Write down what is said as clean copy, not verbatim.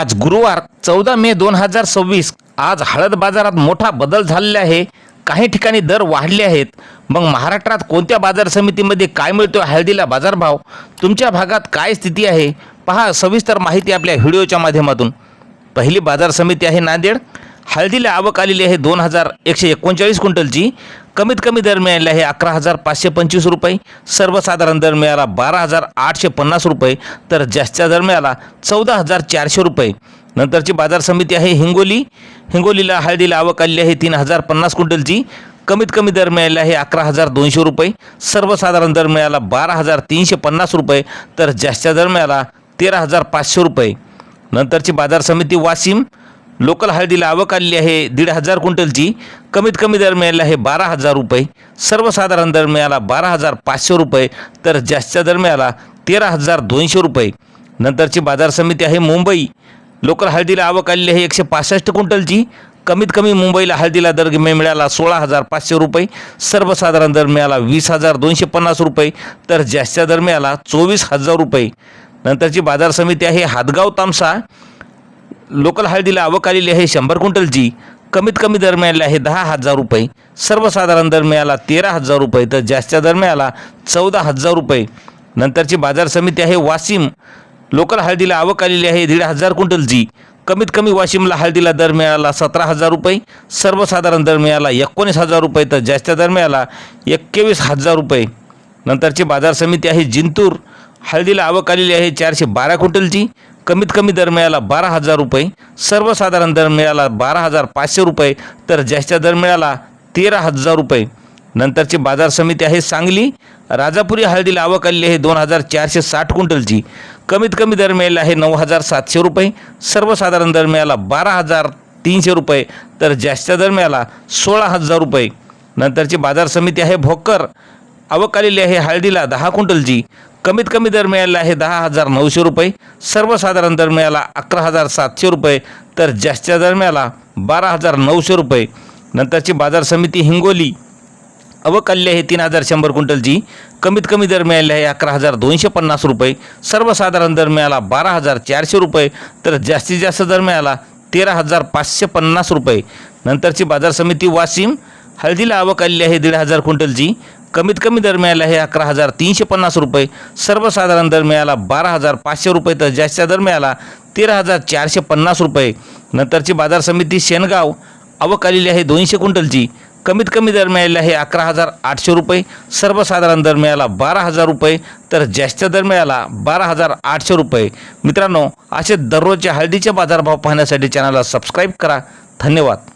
आज गुरुवार 14 मे 2026 आज हळद बाजारात मोठा बदल झालेला आहे। काही ठिकाणी दर वाढले आहेत। मग महाराष्ट्रात कोणत्या बाजार समितीमध्ये काय मिळतो हळदीला बाजारभाव, तुमच्या भागात काय स्थिती आहे, पहा सविस्तर माहिती आपल्या व्हिडिओच्या माध्यमातून। पहिली बाजार समिती आहे नांदेड। हळदीला आवक आलेली आहे 2139 क्विंटलची। कमीत कमी दर मिळाला आहे 11,525 रुपये, सर्वसाधारण दर मिळाला 12,850 रुपये, तर जास्तीचा दर मिळाला 14,400 रुपये। नंतरची बाजार समिती आहे हिंगोली। हिंगोलीला हळदीला आवक आलेली आहे 3,050 क्विंटलची। कमीत कमी दर मिळाला आहे 11,200 रुपये, सर्वसाधारण दर मिळाला 12,350 रुपये, तर जास्तीचा दर मिळाला 13,500 रुपये। नंतरची बाजार समिती वाशिम। लोकल हळदीला आवक आलेली आहे 1,500 क्विंटलची। कमीत कमी दर मिळाला आहे 12,000 रुपये, सर्वसाधारण दर मिळाला 12,500 रुपये, तर जास्तीचा दर मिळाला 13,200 रुपये। नंतरची बाजार समिती आहे मुंबई। लोकल हळदीला आवक आलेली आहे 165 क्विंटलची। कमीत कमी मुंबईला हळदीला दर मिळाला 16,500 रुपये, सर्वसाधारण दर मिळाला 20,250 रुपये, तर जास्तीचा दर मिळाला 24,000 रुपये। नंतरची बाजार समिती आहे हादगाव तामसा। लोकल हळदीला आवक आलेली आहे 100 क्विंटलची। कमीत कमी दर मिळाला आहे 10,000 रुपये, सर्वसाधारण दर मिळाला 13,000 रुपये, तर जास्तीचा दर मिळाला 14,000 रुपये। नंतरची बाजार समिती आहे वाशिम। लोकल हळदीला आवक आलेली आहे 1,500 क्विंटलची। कमीत कमी वाशिमला हळदीला दर मिळाला 17,000 रुपये, सर्वसाधारण दर मिळाला 19,000 रुपये, तर जास्तीचा दर मिळाला 21,000 रुपये। नंतरची बाजार समिती आहे जिंतूर। हळदीला आवक आलेली आहे 412 क्विंटलची। कमीत कमी दर मिळाला 12,000 रुपये, सर्वसाधारण दर मिळाला 12,500 रुपये, तर जास्तीचा दर मिळाला 13,000 रुपये। नंतरची बाजार समिती आहे सांगली। राजापुरी हळदीला आवक आलेली आहे 2,460 क्विंटलची। कमीत कमी दर मिळाला आहे 9,700 रुपये, सर्वसाधारण दर मिळाला 12,300 रुपये, तर जास्तीचा दर मिळाला 16,000 रुपये। नंतरची बाजार समिती आहे भोकर। आवक आलेली आहे हळदीला 10 क्विंटलची। कमीत कमी दर मिळाला आहे 10,900 रुपये, सर्वसाधारण दर मिळाला 11,700 रुपये, तर जास्तीचा दर मिळाला 12,900 रुपये। नंतरची बाजार समिती हिंगोली। आवक आलेली आहे 3,100 क्विंटलची। कमीत कमी दर मिळाले आहे 11,250 रुपये, सर्वसाधारण दर मिळाला 12,400 रुपये, तर जास्तीत जास्त दर मिळाला 13,550 रुपये। नंतरची बाजार समिती वाशिम। हळदीला आवक आलेली आहे 1,500 क्विंटलची। कमीत कमी दर मिळाला आहे 11,350 रुपये, सर्वसाधारण दर मिळाला 12,500 रुपये, तर जास्तीचा दर मिळाला 13,450 रुपये। नंतरची बाजार समिती शेनगाव। आवक आलेली आहे 200 क्विंटलची। कमीत कमी दर मिळाला आहे 11,800 रुपये, सर्वसाधारण दर मिळाला 12,000 रुपये, तर जास्तीचा दर मिळाला 12,800 रुपये। मित्रांनो, असे दररोजचे हळदीचे बाजारभाव पाहण्यासाठी चॅनलला सबस्क्राईब करा। धन्यवाद।